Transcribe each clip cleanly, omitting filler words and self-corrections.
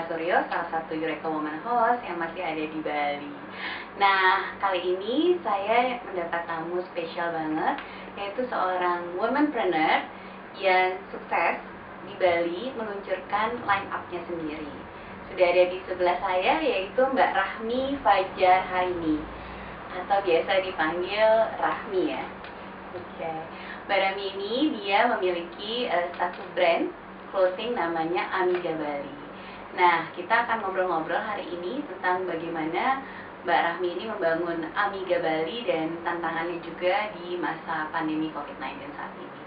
Eka Suryo, salah satu Eureka Woman host yang masih ada di Bali. Nah, kali ini saya mendapat tamu spesial banget, yaitu seorang womanpreneur yang sukses di Bali meluncurkan line up-nya sendiri. Sudah ada di sebelah saya, yaitu Mbak Rahmi Fajar Harini, atau biasa dipanggil Rahmi ya. Oke. Mbak Rahmi ini dia memiliki satu brand clothing namanya Amiga Bali. Nah, kita akan ngobrol-ngobrol hari ini tentang bagaimana Mbak Rahmi ini membangun Amiga Bali dan tantangannya juga di masa pandemi COVID-19 saat ini.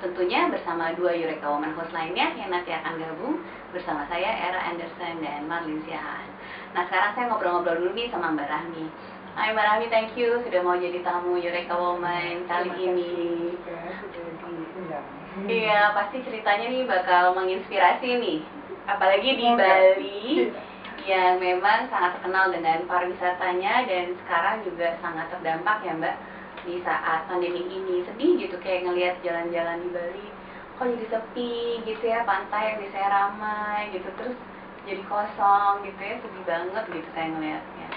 Tentunya bersama dua Eureka Woman host lainnya yang nanti akan gabung bersama saya, Era Anderson dan Marlin Siahaan. Nah, sekarang saya ngobrol-ngobrol dulu nih sama Mbak Rahmi. Hai Mbak Rahmi, thank you sudah mau jadi tamu Eureka Woman kali ini. Iya, pasti ceritanya nih bakal menginspirasi nih, apalagi di Bali yang memang sangat terkenal dengan pariwisatanya dan sekarang juga sangat terdampak ya Mbak di saat pandemi ini. Sedih gitu kayak ngelihat jalan-jalan di Bali kok jadi sepi gitu ya, pantai yang biasanya ramai gitu terus jadi kosong gitu ya, sedih banget gitu saya ngelihatnya.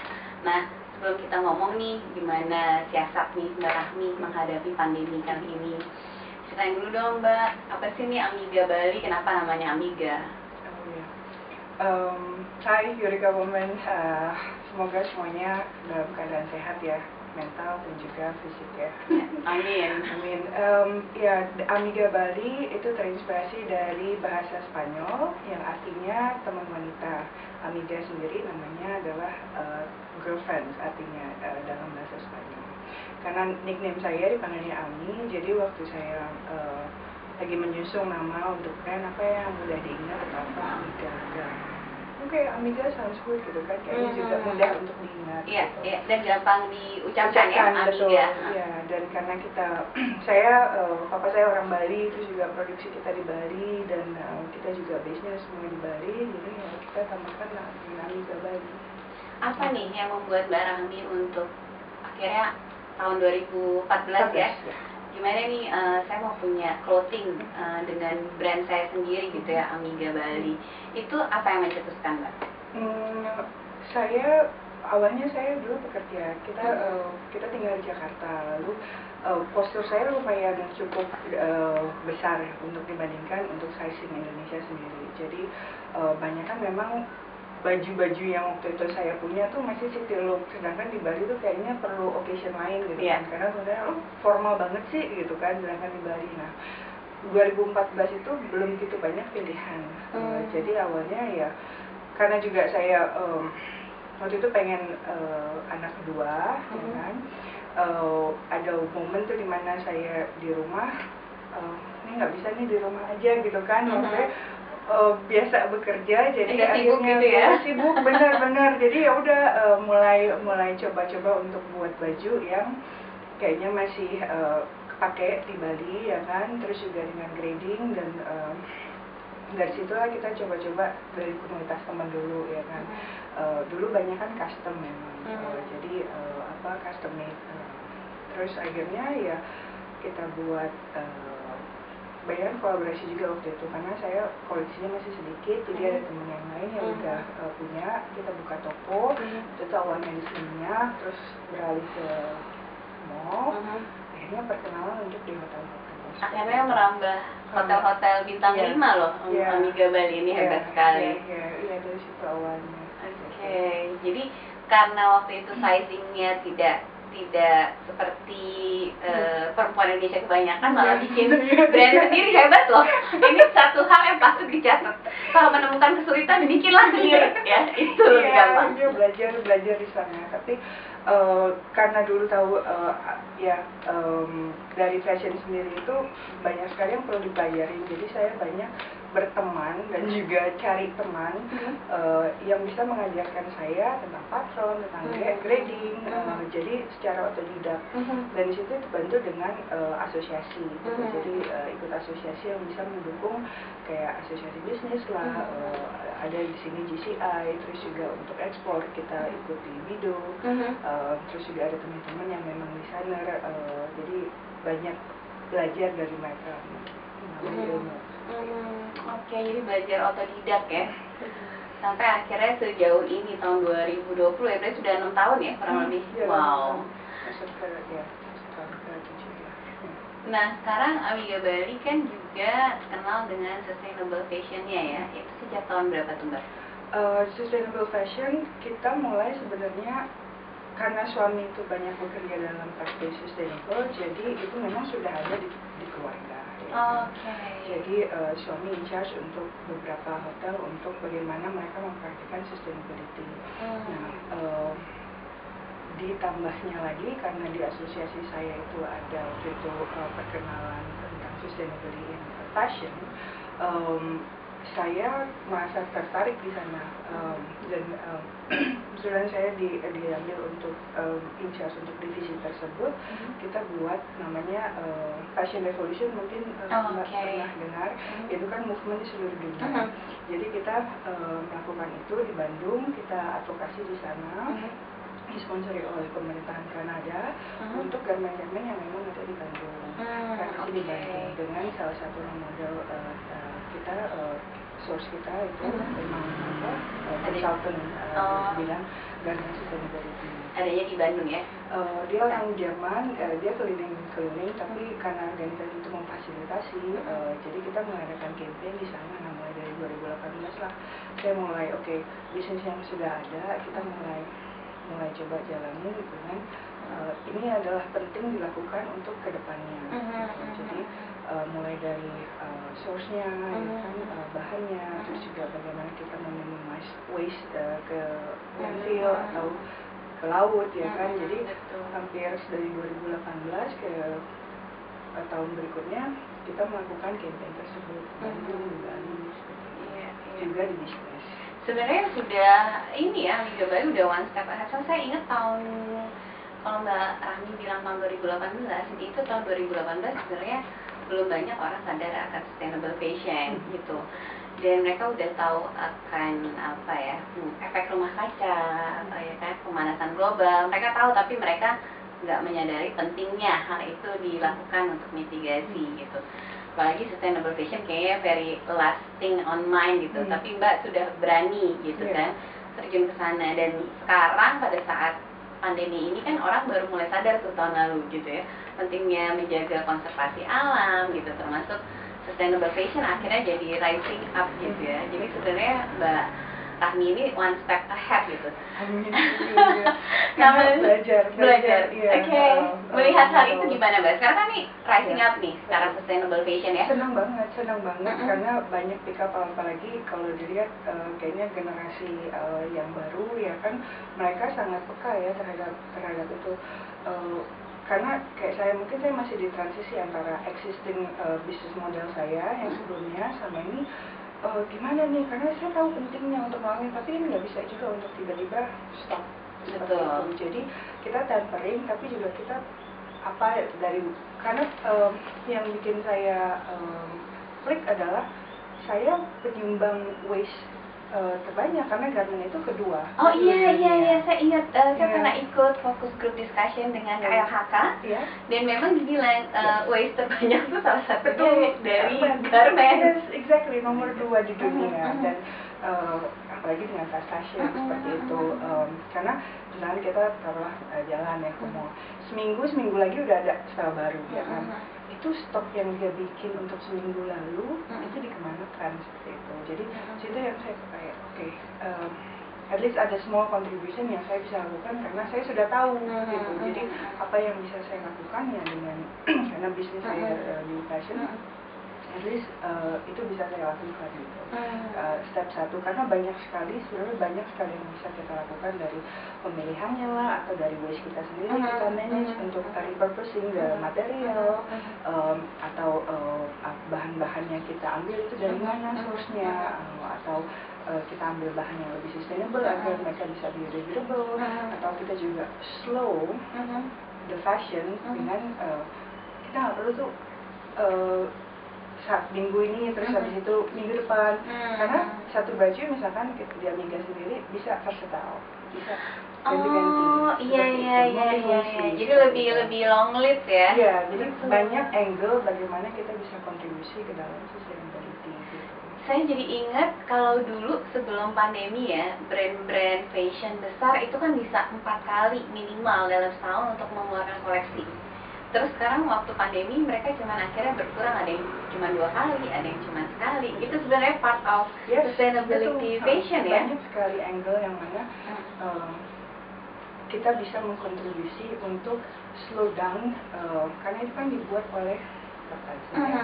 Nah, sebelum kita ngomong nih gimana siasat nih Mbak Rahmi menghadapi pandemi kali ini, ceritain dulu dong Mbak, apa sih nih Amiga Bali, kenapa namanya Amiga? Hai Eureka Woman, semoga semuanya dalam keadaan sehat ya, mental dan juga fisik ya. Amin. Amin. Ya, Amiga Bali itu terinspirasi dari bahasa Spanyol yang artinya teman wanita. Amiga sendiri namanya adalah girlfriend, artinya dalam bahasa Spanyol. Karena nickname saya dipanggilnya Ami, jadi waktu saya lagi menyusun nama untuk brand apa yang mudah diingat atau apa, Amiga. Oke, Amiga sounds good gitu kan, kayaknya juga mudah untuk diingat. Iya, gitu. iya, dan gampang diucapkan ya, Betul. Amiga. Iya, dan karena papa saya orang Bali, terus juga produksi kita di Bali, dan kita juga base-nya semua di Bali, jadi ya kita tambahkan Amiga Bali. Apa nih yang membuat Mbak Rahmi untuk akhirnya tahun 2014 ya? Gimana nih, saya mau punya clothing dengan brand saya sendiri gitu ya, Amiga Bali. Itu apa yang mencetuskan Mbak? Awalnya saya dulu bekerja, kita tinggal di Jakarta, lalu postur saya lumayan cukup besar untuk dibandingkan untuk sizing Indonesia sendiri. Jadi banyak kan memang baju-baju yang waktu itu saya punya tuh masih city look, sedangkan di Bali tuh kayaknya perlu occasion lain gitu kan, karena sebenarnya formal banget sih gitu kan, sedangkan di Bali. Nah, 2014 itu belum begitu banyak pilihan, jadi awalnya ya karena juga saya waktu itu pengen anak kedua, ya kan, ada momen tuh dimana saya di rumah, ini nggak bisa nih di rumah aja gitu kan, maksudnya biasa bekerja, jadi akhirnya gitu ya? Sibuk benar-benar, jadi ya udah mulai coba-coba untuk buat baju yang kayaknya masih kepake di Bali ya kan, terus juga dengan grading, dan dari situlah kita coba-coba dari komunitas teman dulu ya kan. Dulu banyak kan custom memang, jadi custom made, terus akhirnya ya kita buat banyak kolaborasi juga waktu itu, karena saya koleksinya masih sedikit, jadi ada teman yang lain yang udah punya, kita buka toko, itu awalnya di Seminyak, terus beralih ke mall, akhirnya perkenalan untuk di hotel-hotel. Akhirnya merambah hotel-hotel bintang 5 loh, Amiga Bali ini hebat sekali. Iya, dari situ awalnya. Oke, jadi karena waktu itu sizingnya tidak seperti perempuan Indonesia kebanyakan, malah bikin brand sendiri, hebat loh. Ini satu hal yang patut dicatat. Kalau menemukan kesulitan, bikinlah sendiri ya, itu lebih gampang. Iya, belajar di sana. Tapi karena dulu tahu dari fashion sendiri itu banyak sekali yang perlu dipelajari, jadi saya banyak berteman dan juga cari teman yang bisa mengajarkan saya tentang patron, tentang grading, jadi secara otodidak. Dan di situ dibantu dengan asosiasi, jadi ikut asosiasi yang bisa mendukung kayak asosiasi bisnis lah, ada di sini GCI, terus juga untuk ekspor kita ikut di Bido, terus juga ada teman-teman yang memang desainer, jadi banyak belajar dari mereka. Oke, jadi belajar otodidak ya. sampai akhirnya sejauh ini tahun 2020 ya, berarti sudah 6 tahun ya kurang lebih. Ya, Wow. masuk ke tahun ke-7 ya. Nah, sekarang Amiga Bali kan juga terkenal dengan sustainable fashion-nya ya. Itu sejak tahun berapa tuh, Mbak? Sustainable fashion kita mulai sebenarnya karena suami itu banyak bekerja dalam praktik sustainable, jadi itu memang sudah ada di keluarga. Ya. Jadi suami in charge untuk beberapa hotel untuk bagaimana mereka mempraktikkan sustainability. Nah, ditambahnya lagi karena di asosiasi saya itu ada waktu itu perkenalan tentang sustainability in fashion, saya merasa tertarik di sana, dan kebetulan saya diambil untuk in charge untuk divisi tersebut. Kita buat namanya Fashion Revolution, mungkin Mbak pernah dengar. Itu kan movement di seluruh dunia. Jadi kita melakukan itu di Bandung, kita advokasi di sana, disponsori oleh pemerintahan Kanada untuk garmen-garmen yang memang ada di Bandung. Karena di Bandung dengan salah satu model kita, source kita itu memang consultant bilang garmen sustainability. Adanya di Bandung ya? Dia orang Jerman, dia keliling, tapi karena organisasi itu memfasilitasi, jadi kita mengadakan campaign di sana. Nah, mulai dari 2018 lah, saya mulai bisnis yang sudah ada, kita mulai coba jalani dengan ini adalah penting dilakukan untuk kedepannya. Jadi mulai dari source-nya, bahannya, terus juga bagaimana kita meminimize waste ke landfill atau ke laut, ya kan. Jadi hampir dari 2018 ke tahun berikutnya kita melakukan campaign tersebut di Bali, juga di bisnis. Sebenarnya sudah ini ya, Amiga Bali udah one step ahead. So, saya ingat tahun, kalau Mbak Rahmi bilang tahun 2018, itu tahun 2018 sebenarnya belum banyak orang sadar akan sustainable fashion gitu. Dan mereka udah tahu akan apa ya, efek rumah kaca, ya kan, pemanasan global. Mereka tahu, tapi mereka nggak menyadari pentingnya hal itu dilakukan untuk mitigasi gitu. Apalagi sustainable fashion kayaknya very lasting on mind gitu. Tapi Mbak sudah berani gitu kan terjun ke sana, dan sekarang pada saat pandemi ini kan orang baru mulai sadar tuh tahun lalu gitu ya, pentingnya menjaga konservasi alam gitu, termasuk sustainable fashion akhirnya jadi rising up gitu ya. Jadi sebenarnya Mbak Rahmi ini one step ahead gitu. Karena belajar. Oke. Melihat hal itu gimana, Mbak? Sekarang kan nih rising up nih secara sustainable fashion ya. Senang banget karena banyak pick up, apalagi kalau dilihat kayaknya generasi yang baru ya kan, mereka sangat peka ya terhadap itu. Karena kayak saya, mungkin saya masih di transisi antara existing business model saya yang sebelumnya sama ini. Gimana nih, karena saya tahu pentingnya untuk melakukan, tapi ini nggak bisa juga untuk tiba-tiba stop seperti itu. Jadi kita tempering, tapi juga kita karena yang bikin saya klik adalah saya penyumbang waste terbanyak, karena garmen itu kedua. Oh iya, saya ingat, saya pernah ikut fokus group discussion dengan KLHK, dan memang dibilang waste terbanyak itu salah satunya dari garmen. Yes, exactly, nomor 2 di dunia. Dan apalagi dengan fast fashion seperti itu, karena misalnya kita taruhlah jalan ya ke mall, seminggu lagi udah ada style baru ya kan. Itu stok yang dia bikin untuk seminggu lalu itu dikemanakan seperti itu. Jadi situ yang saya kayak at least ada small contribution yang saya bisa lakukan karena saya sudah tahu gitu. Jadi apa yang bisa saya lakukan ya dengan karena bisnis saya di fashion, at least itu bisa saya lakukan gitu. Step 1, karena sebenarnya banyak sekali yang bisa kita lakukan, dari pemilihannya lah, atau dari waste kita sendiri kita manage untuk repurposing the material, atau bahan-bahan yang kita ambil itu dari mana source-nya, atau kita ambil bahan yang lebih sustainable agar mereka bisa biodegradable, atau kita juga slow the fashion dengan kita nggak perlu tuh minggu ini terus habis itu minggu depan, karena satu baju misalkan di Amiga sendiri bisa versatile, bisa ganti-ganti. Iya. Jadi lebih long lead ya. Iya, jadi banyak angle bagaimana kita bisa kontribusi ke dalam sustainability gitu. saya jadi ingat kalau dulu sebelum pandemi ya, brand-brand fashion besar itu kan bisa 4 kali minimal dalam setahun untuk mengeluarkan koleksi. Terus sekarang waktu pandemi mereka cuman akhirnya berkurang, ada yang cuma 2 kali, ada yang cuma sekali. Itu sebenarnya part of sustainability fashion ya. Banyak sekali angle yang mana kita bisa mengkontribusi untuk slow down, karena itu kan dibuat oleh apa istilahnya,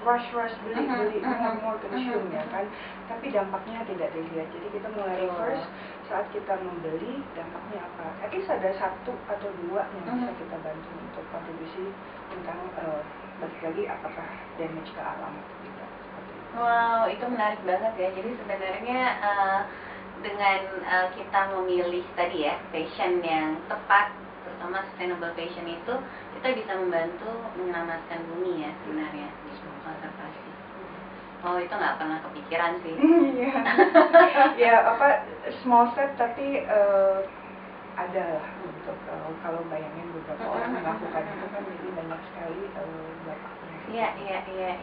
rush beli more consume ya kan, tapi dampaknya tidak dilihat. Jadi kita mulai reverse saat kita membeli, dampaknya apa. At least ada 1 atau 2 yang bisa kita bantu untuk kontribusi tentang balik lagi apakah damage ke alam atau tidak. Wow, itu menarik banget ya. Jadi sebenarnya dengan kita memilih tadi ya fashion yang tepat, terutama sustainable fashion itu, kita bisa membantu menyelamatkan bumi ya sebenarnya, konservasi. Oh, itu nggak pernah kepikiran sih. Ya apa, small step tapi ada lah untuk kalau bayangin beberapa orang melakukan itu kan jadi banyak sekali dampaknya. Iya.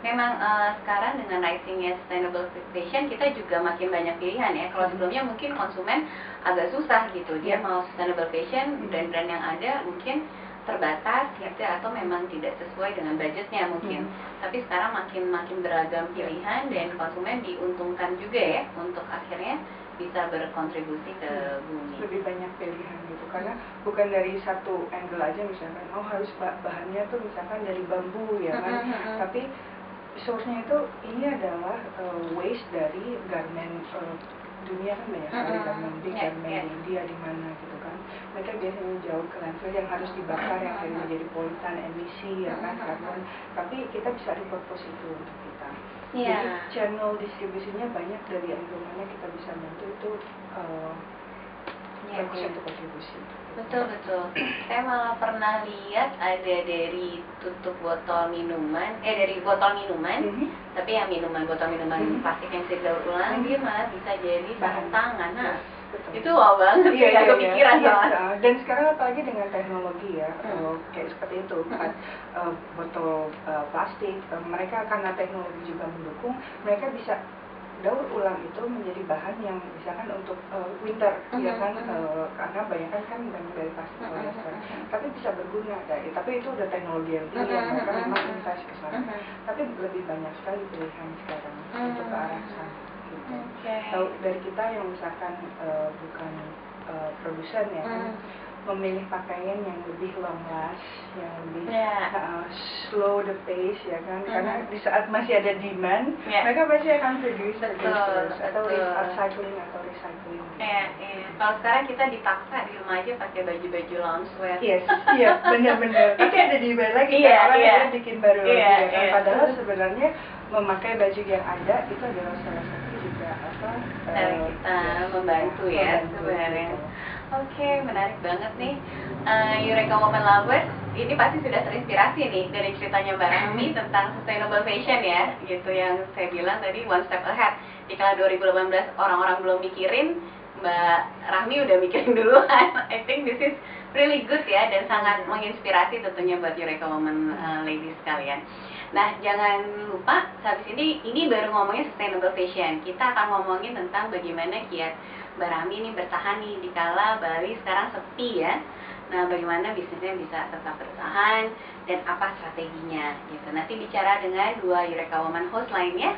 Memang sekarang dengan risingnya sustainable fashion kita juga makin banyak pilihan ya. Kalau sebelumnya mungkin konsumen agak susah gitu, dia mau sustainable fashion, brand-brand yang ada mungkin terbatas gitu atau memang tidak sesuai dengan budgetnya mungkin. Tapi sekarang makin beragam pilihan dan konsumen diuntungkan juga ya untuk akhirnya bisa berkontribusi ke bumi. Lebih banyak pilihan gitu, karena bukan dari satu angle aja, misalkan harus bahannya tuh misalkan dari bambu ya kan, tapi source-nya itu ini adalah waste dari garment dunia kan banyak sekali garment di India di mana gitu kan, mereka biasanya jauh ke landfill yang harus dibakar yang akhirnya menjadi polutan emisi ya kan, karbon, tapi kita bisa repurpose itu untuk kita. Jadi channel distribusinya banyak, dari angle mana kita bisa bantu itu bagus untuk kontribusi. Betul. Saya malah pernah lihat ada dari tutup botol minuman, dari botol minuman, tapi yang botol minuman plastik yang bisa didaur ulang, dia malah bisa jadi bahan tangan. Nah, itu wow banget, nggak kepikiran soalnya. Dan sekarang apalagi dengan teknologi ya, kayak seperti itu, botol plastik, mereka karena teknologi juga mendukung, mereka bisa daur ulang itu menjadi bahan yang misalkan untuk winter ya kan, karena banyak kan dari plastik polyester, tapi bisa berguna. Tapi itu udah teknologi yang tinggi, mereka memang invest ke sana, tapi lebih banyak sekali pilihan sekarang untuk ke arah sana gitu. Tahu dari kita yang misalkan bukan produsen ya kan, memilih pakaian yang lebih long last, yang lebih slow the pace ya kan, karena di saat masih ada demand, mereka pasti akan produce atau upcycling atau recycling. Kalau sekarang kita dipaksa di rumah aja pakai baju-baju loungewear. Iya, benar-benar. Tapi ada demand lagi, orang bikin baru lagi ya kan. Padahal sebenarnya memakai baju yang ada itu adalah salah satu juga cara kita membantu ya sebenarnya. Oke, menarik banget nih. Eureka Woman Lovers, ini pasti sudah terinspirasi nih dari ceritanya Mbak Rahmi tentang sustainable fashion ya, gitu yang saya bilang tadi, one step ahead. Dikala 2018 orang-orang belum mikirin, Mbak Rahmi udah mikirin duluan. I think this is really good ya, dan sangat menginspirasi tentunya buat Eureka Woman ladies sekalian. Nah, jangan lupa, habis ini baru ngomongin sustainable fashion. Kita akan ngomongin tentang bagaimana kiat Mbak Rahmi ini bertahan nih dikala Bali sekarang sepi ya. Nah, bagaimana bisnisnya bisa tetap bertahan dan apa strateginya gitu. Nanti bicara dengan 2 Eureka Woman host lainnya.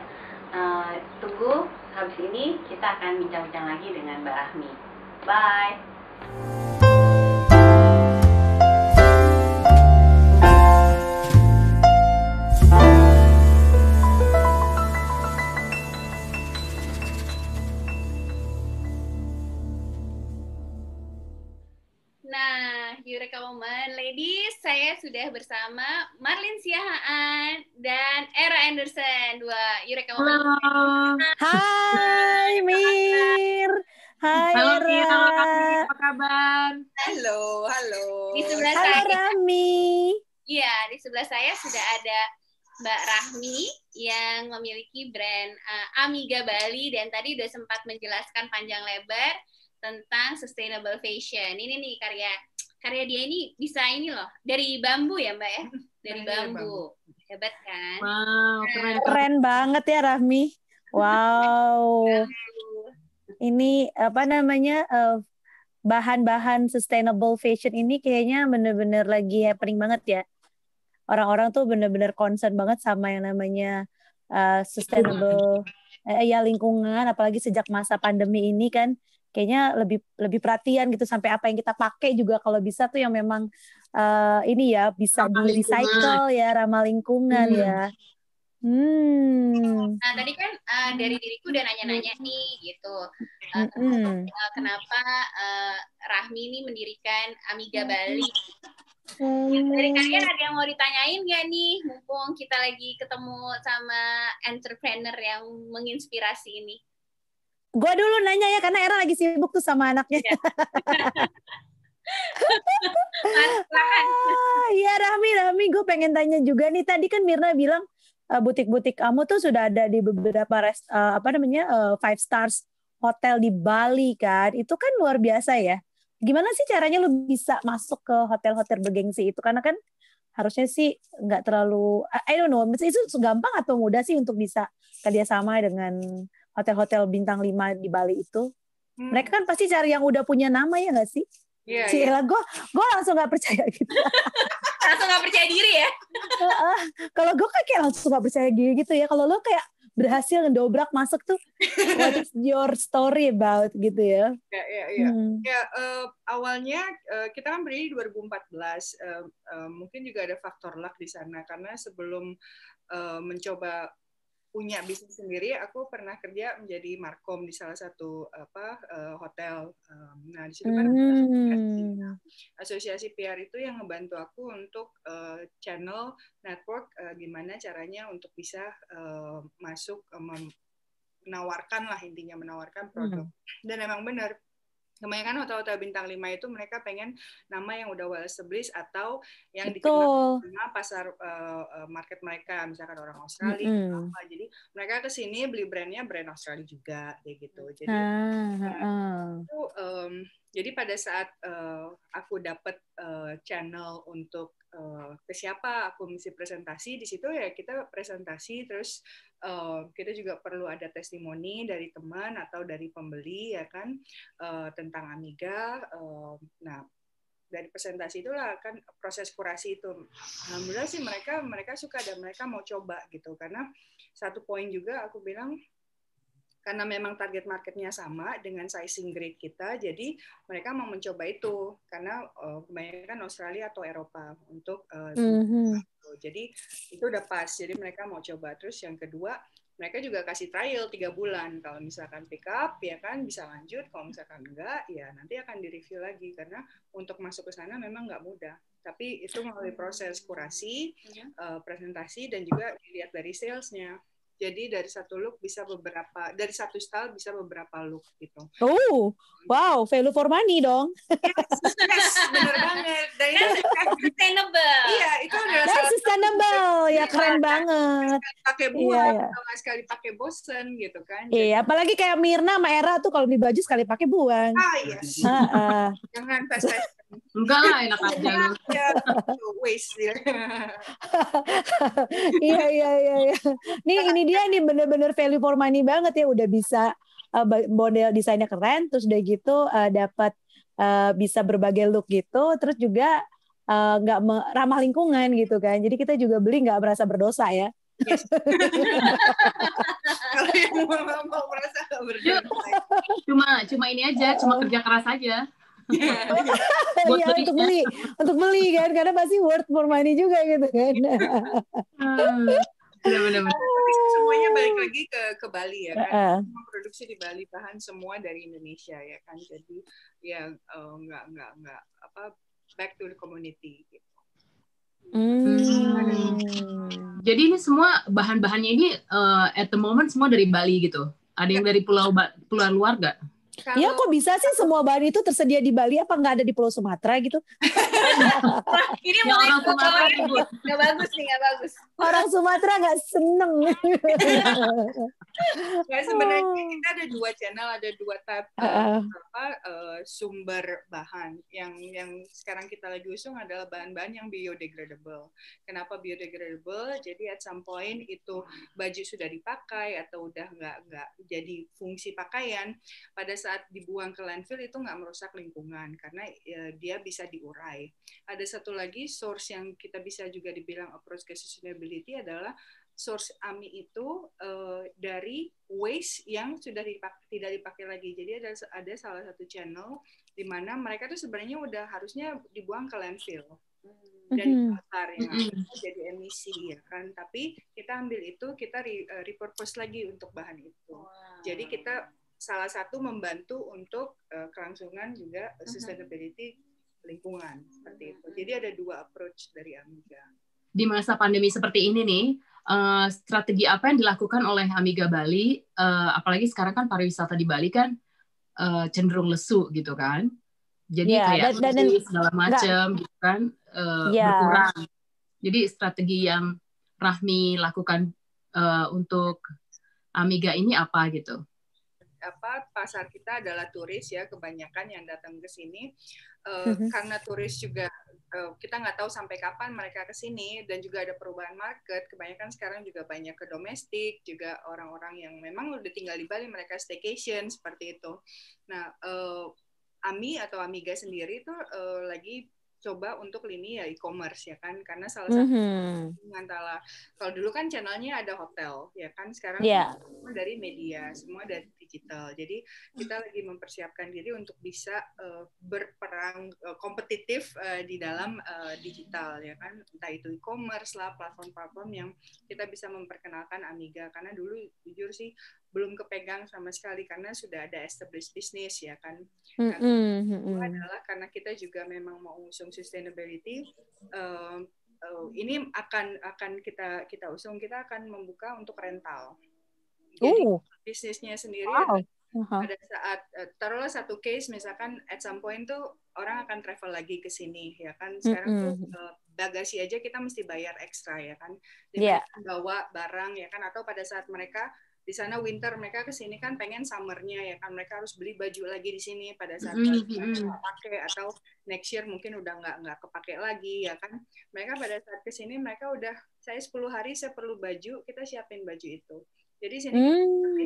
Tunggu, habis ini kita akan bincang-bincang lagi dengan Mbak Rahmi. Bye. Eureka Woman ladies, saya sudah bersama Marlin Siahaan dan Era Anderson, 2 Eureka Woman. Hai Mir. Hai halo, Era. Halo Kami, apa kabar? Halo. Di sebelah Halo saya. Rahmi. Iya, di sebelah saya sudah ada Mbak Rahmi yang memiliki brand Amiga Bali, dan tadi udah sempat menjelaskan panjang lebar tentang sustainable fashion. Ini nih karya dia ini bisa ini loh, dari bambu ya Mbak ya? Dari bambu. Hebat kan? Wow, Keren banget ya Rahmi. Wow. Ini apa namanya bahan-bahan sustainable fashion ini kayaknya bener-bener lagi happening banget ya. Orang-orang tuh bener-bener concern banget sama yang namanya sustainable ya lingkungan, apalagi sejak masa pandemi ini kan kayaknya lebih perhatian gitu sampai apa yang kita pakai juga kalau bisa tuh yang memang ini ya bisa di recycle ya, ramah lingkungan ya. Nah tadi kan dari diriku udah nanya-nanya nih gitu. Kenapa Rahmi ini mendirikan Amiga Bali? Dari kalian ada yang mau ditanyain nggak nih? Mumpung kita lagi ketemu sama entrepreneur yang menginspirasi ini. Gue dulu nanya ya karena Era lagi sibuk tuh sama anaknya. Iya Rahmi, gue pengen tanya juga nih. Tadi kan Mirna bilang butik-butik kamu tuh sudah ada di beberapa five stars hotel di Bali kan. Itu kan luar biasa ya. Gimana sih caranya lu bisa masuk ke hotel-hotel bergengsi itu? Karena kan harusnya sih nggak terlalu, I don't know, itu gampang atau mudah sih untuk bisa kerjasama dengan hotel-hotel bintang 5 di Bali itu? Mereka kan pasti cari yang udah punya nama ya nggak sih? Iya. Gue langsung nggak percaya gitu. Langsung nggak percaya diri ya? Kalau gue kan kayak langsung nggak percaya diri gitu ya. Kalau lo kayak berhasil ngedobrak masuk tuh, what is your story about gitu ya? Ya, awalnya kita kan berdiri 2014. Mungkin juga ada faktor luck di sana karena sebelum mencoba punya bisnis sendiri, aku pernah kerja menjadi markom di salah satu hotel. Nah di situ kan asosiasi PR itu yang ngebantu aku untuk channel network gimana caranya untuk bisa masuk menawarkan produk. Dan emang benar. Kebanyakan hotel-hotel bintang 5 itu mereka pengen nama yang udah well established atau yang dikenal sama pasar market mereka, misalkan orang Australia apa. Jadi mereka kesini beli brand Australia juga kayak gitu. Jadi jadi pada saat aku dapat channel untuk ke siapa aku mesti presentasi, di situ ya kita presentasi, terus kita juga perlu ada testimoni dari teman atau dari pembeli ya kan tentang Amiga. Nah dari presentasi itulah kan proses kurasi itu. Alhamdulillah sih mereka suka dan mereka mau coba gitu, karena satu poin juga aku bilang karena memang target marketnya sama dengan sizing grade kita, jadi mereka mau mencoba itu karena kebanyakan Australia atau Eropa untuk jadi itu udah pas, jadi mereka mau coba. Terus yang kedua mereka juga kasih trial 3 bulan, kalau misalkan pick up ya kan bisa lanjut, kalau misalkan enggak ya nanti akan direview lagi, karena untuk masuk ke sana memang nggak mudah, tapi itu melalui proses kurasi, presentasi, dan juga dilihat dari salesnya. Jadi dari satu look bisa dari satu style bisa beberapa look gitu. Oh, wow, value for money dong. Yes, benar banget. Dan itu sustainable. Iya, itu adalah sustainable. Ya keren banget. Pakai buang, atau sekali pakai bosen gitu kan. Iya, apalagi kayak Mirna sama Era tuh kalau beli baju sekali pakai buang. Yes. Jangan fast fashion. Enggak lah, enak aja lu. Waste. Iya. Ini dia nih bener-bener value for money banget ya, udah bisa model desainnya keren, terus udah gitu dapat bisa berbagai look gitu, terus juga nggak ramah lingkungan gitu kan, jadi kita juga beli nggak merasa berdosa ya. Yes. Kalau yang mau merasa nggak berdosa, cuma ini aja, cuma kerja keras aja. Iya, untuk beli kan, karena pasti worth for money juga gitu kan. Benar. Semuanya balik lagi ke Bali ya kan. Semua produksi di Bali, bahan semua dari Indonesia ya kan. Jadi ya nggak back to the community gitu. Jadi ini semua bahan-bahannya ini at the moment semua dari Bali gitu. Ada yang dari pulau luar nggak? Ya kok bisa sih semua bahan itu tersedia di Bali, apa nggak ada di Pulau Sumatera gitu? Ini Ya, mulai orang Sumatera ribut. nggak bagus nih, nggak bagus. Orang Sumatera nggak seneng. Nah, sebenarnya kita ada 2 channel, ada 2 tab sumber bahan. Yang sekarang kita lagi usung adalah bahan-bahan yang biodegradable. Kenapa biodegradable? Jadi at some point itu baju sudah dipakai atau udah nggak jadi fungsi pakaian, pada saat dibuang ke landfill itu nggak merusak lingkungan karena dia bisa diurai. Ada satu lagi source yang kita bisa juga dibilang approach ke sustainability adalah source AMI itu dari waste yang sudah tidak dipakai lagi. Jadi ada salah satu channel di mana mereka tuh sebenarnya udah harusnya dibuang ke landfill dan dibakar ya, jadi emisi ya kan. Tapi kita ambil itu, kita repurpose lagi untuk bahan itu. Jadi kita salah satu membantu untuk kelangsungan juga sustainability lingkungan seperti itu. Jadi ada 2 approach dari Amiga. Di masa pandemi seperti ini nih, strategi apa yang dilakukan oleh Amiga Bali, apalagi sekarang kan pariwisata di Bali kan cenderung lesu gitu kan, jadi kayak segala macam gitu kan berkurang. Jadi strategi yang Rahmi lakukan untuk Amiga ini apa gitu? Pasar kita adalah turis ya, kebanyakan yang datang ke sini karena turis juga kita nggak tahu sampai kapan mereka ke sini, dan juga ada perubahan market. Kebanyakan sekarang juga banyak ke domestik, juga orang-orang yang memang udah tinggal di Bali mereka staycation seperti itu. Nah, Ami atau Amiga sendiri itu lagi coba untuk lini ya e-commerce ya kan, karena salah satu antara kalau dulu kan channelnya ada hotel ya kan, sekarang semua dari media, semua dari digital. Jadi kita lagi mempersiapkan diri untuk bisa berperang kompetitif di dalam digital ya kan, entah itu e-commerce lah, platform-platform yang kita bisa memperkenalkan Amiga, karena dulu jujur sih belum kepegang sama sekali karena sudah ada established business ya kan. Karena adalah karena kita juga memang mau usung sustainability, ini akan kita usung, kita akan membuka untuk rental. Jadi bisnisnya sendiri pada saat taruhlah satu case misalkan at some point tuh orang akan travel lagi ke sini ya kan, sekarang tuh bagasi aja kita mesti bayar ekstra ya kan, bawa barang ya kan, atau pada saat mereka di sana winter, mereka ke sini kan pengen summernya ya kan, mereka harus beli baju lagi di sini pada saat mereka nggak pakai, atau next year mungkin udah nggak kepake lagi ya kan. Mereka pada saat ke sini mereka udah, saya 10 hari saya perlu baju, kita siapin baju itu. Jadi sini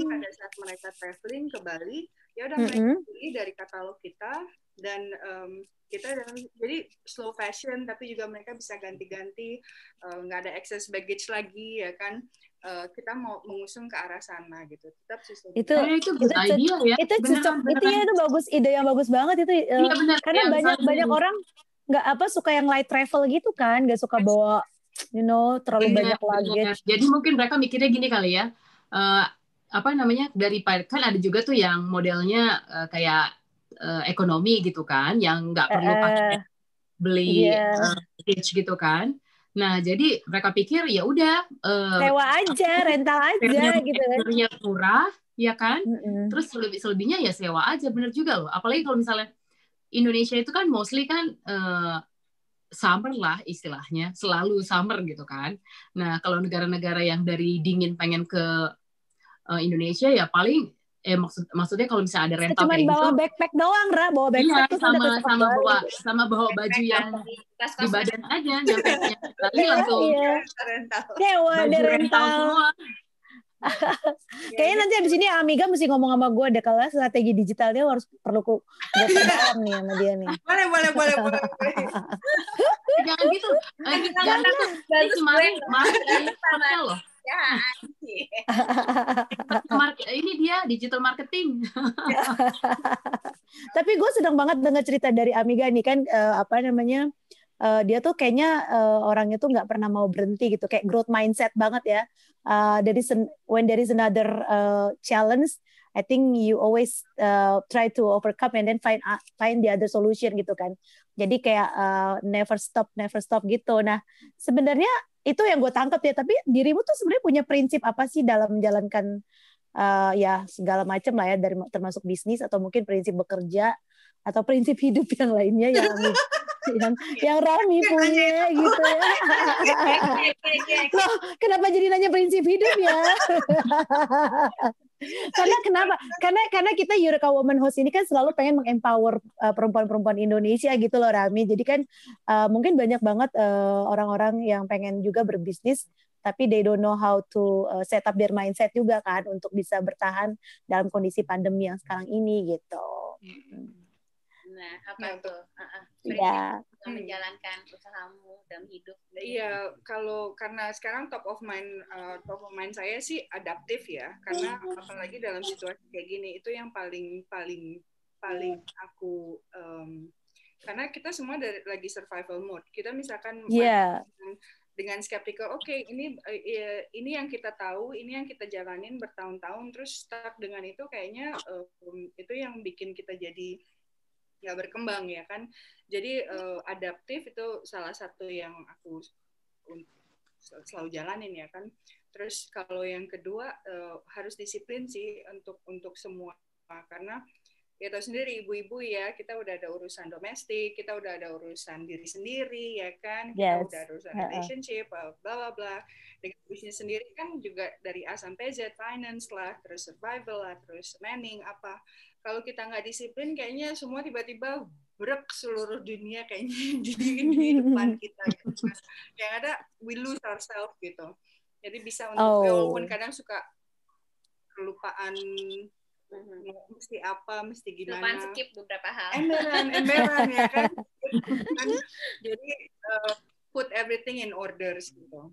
pada saat mereka traveling ke Bali, ya udah mereka beli dari katalog kita, dan kita jadi slow fashion, tapi juga mereka bisa ganti-ganti, nggak ada excess baggage lagi ya kan. Kita mau mengusung ke arah sana gitu. Tetap itu bagus, ide yang bagus banget itu. Karena banyak orang nggak suka yang light travel gitu kan, nggak suka bawa terlalu banyak luggage. Jadi mungkin mereka mikirnya gini kali ya, daripada kan ada juga tuh yang modelnya kayak ekonomi gitu kan, yang nggak perlu pakai beli luggage gitu kan. Nah, jadi mereka pikir ya udah sewa aja, rental aja gitu kan. Harganya murah, ya kan? Terus selebihnya ya sewa aja, bener juga loh. Apalagi kalau misalnya Indonesia itu kan mostly kan summer lah istilahnya, selalu summer gitu kan. Nah, kalau negara-negara yang dari dingin pengen ke Indonesia ya paling maksudnya kalau misalnya ada rental kayak gitu. Cuma bawa backpack doang, bawa backpack tuh sama bawa baju yang di badan aja, nyampe Bali langsung sewa deh rental semua. Kayaknya nanti abis ini Amiga mesti ngomong sama gue deh, kalau strategi digitalnya perlu gue perdalam nih sama dia nih. Boleh. Jangan gitu. Kemarin loh. Ini dia digital marketing. Tapi gue senang banget dengar cerita dari Amiga nih kan, dia tuh kayaknya orangnya tuh nggak pernah mau berhenti gitu, kayak growth mindset banget ya. When there is another challenge, I think you always try to overcome and then find the other solution gitu kan. Jadi kayak never stop gitu. Nah, sebenarnya itu yang gue tangkap ya. Tapi dirimu tuh sebenarnya punya prinsip apa sih dalam menjalankan ya segala macam lah ya, dari termasuk bisnis atau mungkin prinsip bekerja atau prinsip hidup yang lainnya yang Rahmi punya gitu ya. Loh, kenapa jadi nanya prinsip hidup ya? Kenapa? Karena kita Eureka Woman Host ini kan selalu pengen mengempower perempuan-perempuan Indonesia gitu loh, Rami. Jadi kan mungkin banyak banget orang-orang yang pengen juga berbisnis, tapi they don't know how to set up their mindset juga kan untuk bisa bertahan dalam kondisi pandemi yang sekarang ini gitu. Nah, apa tuh? Iya. Menjalankan usahamu dalam hidup. Iya, karena sekarang top of mind saya sih adaptif ya, karena apalagi dalam situasi kayak gini itu yang paling aku karena kita semua lagi survival mode. Kita misalkan dengan skeptical, oke, ini yang kita tahu, ini yang kita jalanin bertahun-tahun, terus stuck dengan itu kayaknya itu yang bikin kita jadi nggak berkembang ya kan. Jadi adaptif itu salah satu yang aku selalu jalanin ya kan. Terus kalau yang kedua harus disiplin sih untuk semua, karena ya tahu sendiri ibu-ibu ya, kita udah ada urusan domestik, kita udah ada urusan diri sendiri ya kan, kita udah ada urusan relationship, bla bla bla. Dengan bisnis sendiri kan juga dari A sampai Z, finance lah, terus survival lah, terus planning apa. Kalau kita nggak disiplin, kayaknya semua tiba-tiba brek seluruh dunia kayaknya di depan kita. Gitu. Yang ada we lose ourselves gitu. Jadi bisa untuk walaupun kadang suka kelupaan mesti apa, mesti gimana. Lupain skip beberapa hal. Emberan ya kan. Jadi put everything in order gitu.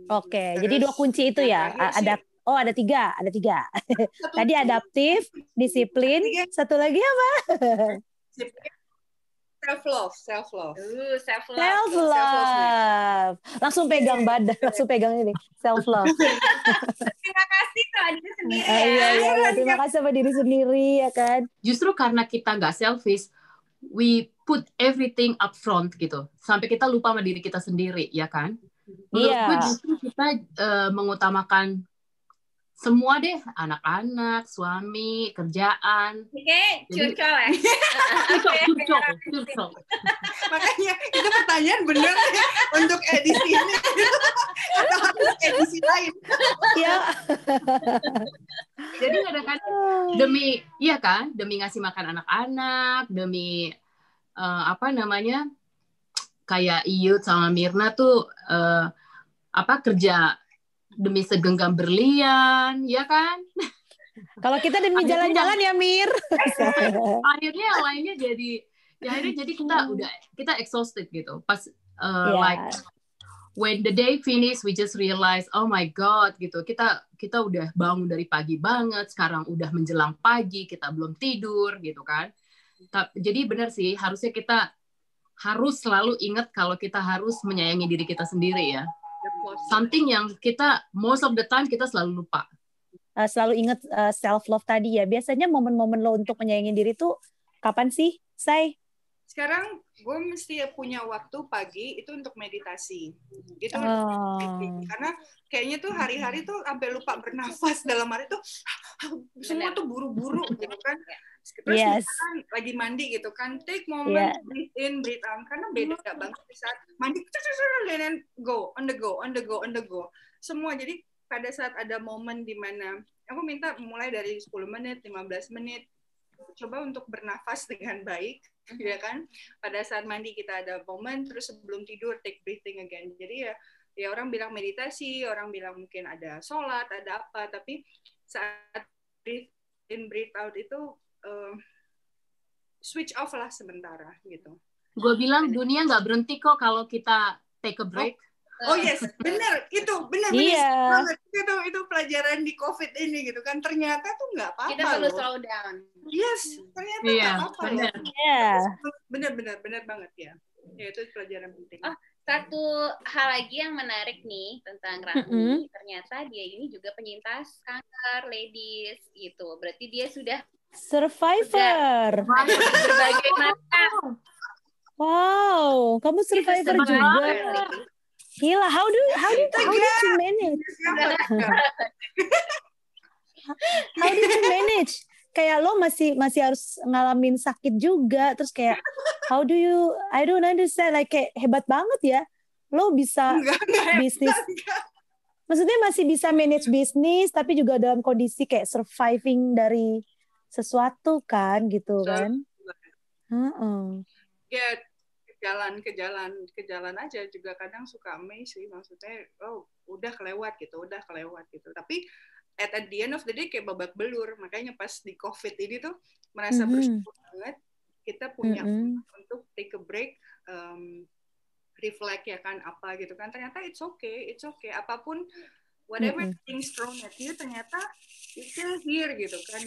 Oke, jadi 2 kunci itu ya. Ada tiga. Tadi adaptif, disiplin, satu lagi apa? Self love. Langsung pegang badan, langsung pegang ini. Self love. Terima kasih sama diri sendiri ya. Iya. Terima kasih sama diri sendiri ya kan. Justru karena kita nggak selfish, we put everything up front gitu. Sampai kita lupa sama diri kita sendiri, ya kan? Menurut gue justru kita mengutamakan semua deh, anak-anak, suami, kerjaan. Oke, curcol ya. Curcol. Makanya itu pertanyaan bener ya untuk edisi ini atau harus edisi lain. Iya. Jadi kadang-kadang demi ngasih makan anak-anak, demi kayak Iyut sama Mirna tuh kerja demi segenggam berlian, ya kan? Kalau kita demi jalan-jalan ya, Mir. Akhirnya yang lainnya jadi kita exhausted gitu. Pas like when the day finish, we just realize, oh my God, gitu. Kita udah bangun dari pagi banget, sekarang udah menjelang pagi, kita belum tidur, gitu kan? Jadi benar sih, harusnya kita harus selalu ingat kalau kita harus menyayangi diri kita sendiri ya. Something yang kita most of the time kita selalu lupa. Selalu ingat self love tadi ya. Biasanya momen-momen lo untuk menyayangi diri tuh kapan sih, Say? Sekarang gue mesti punya waktu pagi itu untuk meditasi. Itu karena kayaknya tuh hari-hari tuh sampai lupa bernafas, dalam hari tuh semua tuh buru-buru gitu kan. Terus misalkan lagi mandi gitu kan, take moment, breathe in, breathe out, karena beda banget di saat mandi, dan go, on the go. Semua, jadi pada saat ada momen di mana, aku minta mulai dari 10 menit, 15 menit, coba untuk bernafas dengan baik, ya kan. Pada saat mandi kita ada momen, terus sebelum tidur, take breathing again. Jadi ya orang bilang meditasi, orang bilang mungkin ada sholat, ada apa, tapi saat breathe in, breathe out itu, switch off lah sementara gitu. Gue bilang dunia nggak berhenti kok kalau kita take a break. Oh yes, benar itu benar. Itu pelajaran di COVID ini gitu kan, ternyata tuh nggak apa-apa. Kita perlu slow down. Yes, ternyata nggak apa-apa. Benar banget ya. Ya itu pelajaran penting. Satu hal lagi yang menarik nih tentang Rahmi, ternyata dia ini juga penyintas kanker, ladies gitu. Berarti dia sudah survivor. Berbagai macam. Wow, kamu survivor juga. Gila, how did you manage? How did you manage? Kayak lo masih harus ngalamin sakit juga, terus kayak how do you, I don't understand, like kayak hebat banget ya. Lo bisa bisnis, maksudnya masih bisa manage bisnis tapi juga dalam kondisi kayak surviving dari sesuatu kan gitu kan. Ya ke jalan aja juga kadang suka amazed sih, maksudnya udah kelewat gitu. Tapi at the end of the day kayak babak belur, makanya pas di COVID ini tuh merasa bersyukur banget kita punya untuk take a break, reflect ya kan apa gitu kan, ternyata it's okay apapun whatever things thrown at you ternyata it's still here gitu kan,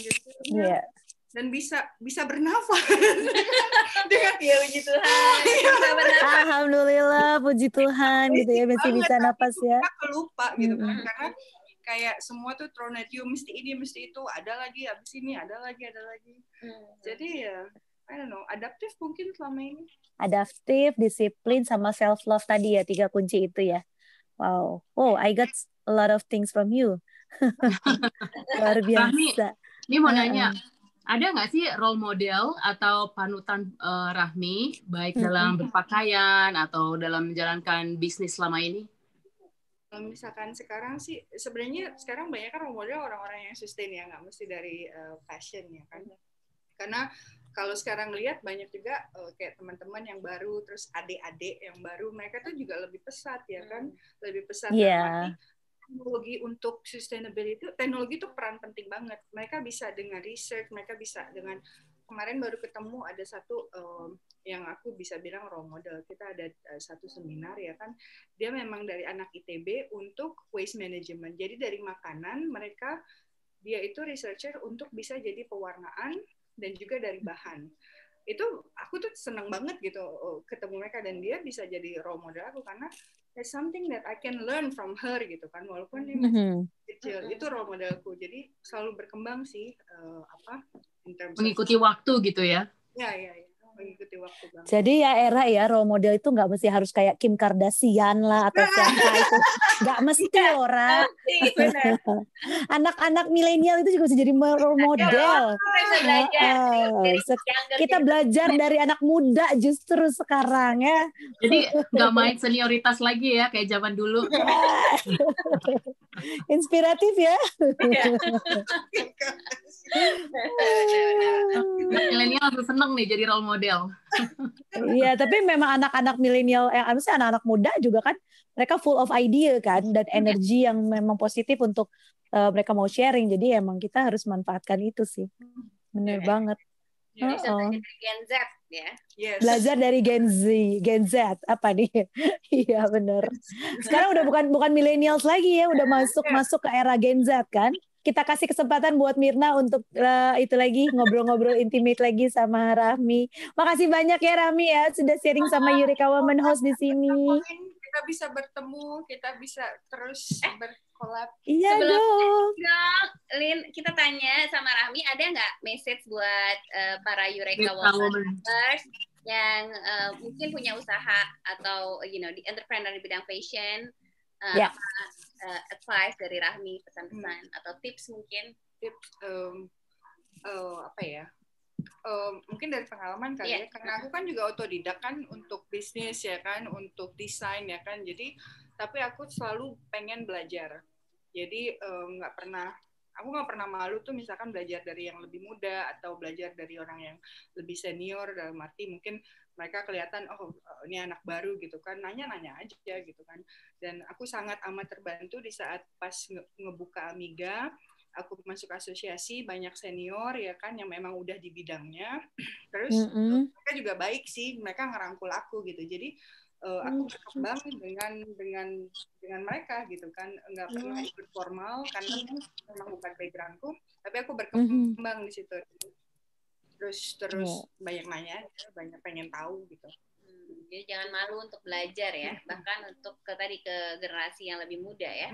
dan bisa bernafas dengan puji Tuhan bisa bernafas. Alhamdulillah, puji Tuhan gitu ya, masih bisa napas ya. Kita lupa gitu kan, karena kayak semua tuh thrown at you, mesti ini mesti itu, ada lagi habis ini ada lagi. Jadi ya I don't know, adaptif mungkin selama ini. Adaptif, disiplin, sama self love tadi ya, 3 kunci itu ya. Wow, I got a lot of things from you. Luar biasa. Ini mau nanya, ada nggak sih role model atau panutan Rahmi, baik dalam berpakaian atau dalam menjalankan bisnis selama ini? Kalau misalkan sekarang sih, sebenarnya sekarang banyak kan role model orang-orang yang sustain ya, nggak mesti dari fashion ya kan. Karena kalau sekarang lihat banyak juga kayak teman-teman yang baru, terus adik-adik yang baru, mereka tuh juga lebih pesat ya kan, lebih pesat. Teknologi untuk sustainability, teknologi itu peran penting banget. Mereka bisa dengan research, mereka bisa dengan, kemarin baru ketemu ada satu yang aku bisa bilang role model. Kita ada satu seminar ya kan, dia memang dari anak ITB untuk waste management. Jadi dari makanan dia itu researcher untuk bisa jadi pewarnaan dan juga dari bahan. Itu aku tuh seneng banget gitu ketemu mereka, dan dia bisa jadi role model aku karena there's something that I can learn from her gitu kan, walaupun dia masih kecil. Itu role modelku, jadi selalu berkembang sih in terms mengikuti waktu gitu ya. Ya, mengikuti waktu banget. Jadi ya Era ya, role model itu nggak mesti harus kayak Kim Kardashian lah atau siapa itu, nggak mesti Ora. Anak-anak milenial itu juga bisa jadi role model. Kita belajar dari anak muda justru sekarang ya. Jadi nggak main senioritas lagi ya kayak zaman dulu. Inspiratif ya. Milenial harus seneng nih jadi role model. Iya, tapi memang anak-anak milenial, maksudnya anak-anak muda juga kan, mereka full of idea kan, dan energi yang memang positif untuk mereka mau sharing. Jadi emang kita harus manfaatkan itu sih. Bener banget. Bisa belajar dari Gen Z ya. Yes. Belajar dari Gen Z apa nih? Iya bener. Sekarang udah bukan millennials lagi ya, udah masuk ke era Gen Z kan. Kita kasih kesempatan buat Myrna untuk itu lagi ngobrol-ngobrol intimate lagi sama Rahmi. Makasih banyak ya Rahmi ya sudah sharing sama Eureka Women Host di sini. Kita bisa bertemu, kita bisa terus berkolab. Iya dong. Lin, kita tanya sama Rahmi, ada nggak message buat para Eureka Women Host yang mungkin punya usaha atau di entrepreneur di bidang fashion? Advice dari Rahmi, pesan-pesan atau tips mungkin? Apa ya? Mungkin dari pengalaman kali ya, karena aku kan juga otodidak kan untuk bisnis ya kan, untuk desain ya kan. Jadi tapi aku selalu pengen belajar. Jadi aku nggak pernah malu tuh misalkan belajar dari yang lebih muda atau belajar dari orang yang lebih senior, dalam arti mungkin mereka kelihatan ini anak baru gitu kan, nanya-nanya aja gitu kan. Dan aku sangat amat terbantu di saat pas ngebuka Amiga, aku masuk asosiasi banyak senior ya kan yang memang udah di bidangnya. Terus mereka juga baik sih, mereka ngerangkul aku gitu. Jadi aku berkembang dengan mereka gitu kan, nggak pernah ikut formal karena memang bukan backgroundku, tapi aku berkembang di situ. Terus banyak nanya, banyak pengen tahu gitu. Jadi jangan malu untuk belajar ya, bahkan untuk ke generasi yang lebih muda ya.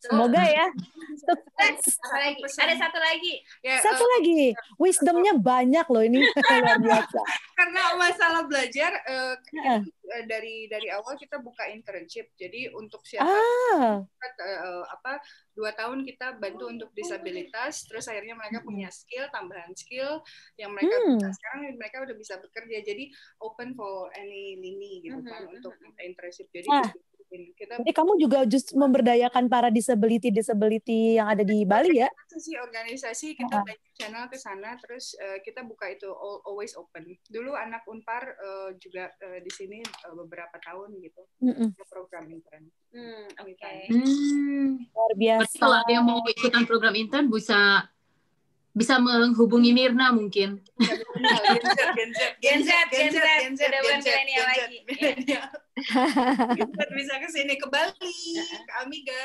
Semoga ya. Apa lagi? Ada satu lagi. Ya, Satu lagi, wisdomnya banyak loh ini. Luar biasa. karena masalah belajar Heeh. dari awal kita buka internship. Jadi untuk siapa Ah, 2 tahun kita bantu untuk disabilitas, terus akhirnya mereka punya skill, tambahan skill yang mereka bisa. Sekarang mereka udah bisa bekerja, jadi open for any lini gitu kan untuk internship. Jadi kita jadi kamu juga just memberdayakan para disability yang ada di Bali ya? organisasi kita banyak channel ke sana, terus kita buka itu always open. Dulu anak Unpar juga di sini beberapa tahun gitu, program intern. Oke. Luar biasa. Kalau ada yang mau ikutan program intern bisa menghubungi Mirna mungkin. Gen Z, udah bukan milenial lagi. Bisa ke sini, ke Bali, ke Amiga.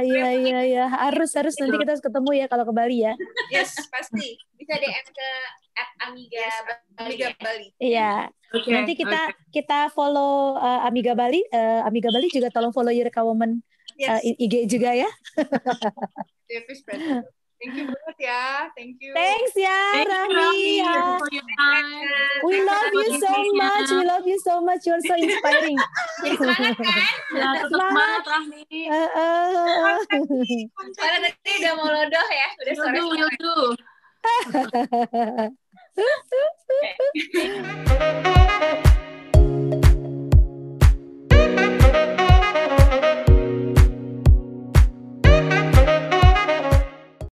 Iya. Harus nanti kita harus ketemu ya kalau ke Bali ya. Yes, pasti. Bisa DM ke @Amiga Bali. Iya. Okay, Nanti kita follow Amiga Bali. Amiga Bali juga tolong follow Eureka Woman IG juga ya. Thank you banget ya. Thank you. Thanks ya, Rahmi. We love you so much. You're so inspiring. Semangat kan? Semangat Rahmi. Karena tadi udah mau lodoh ya, udah sore. Yudu.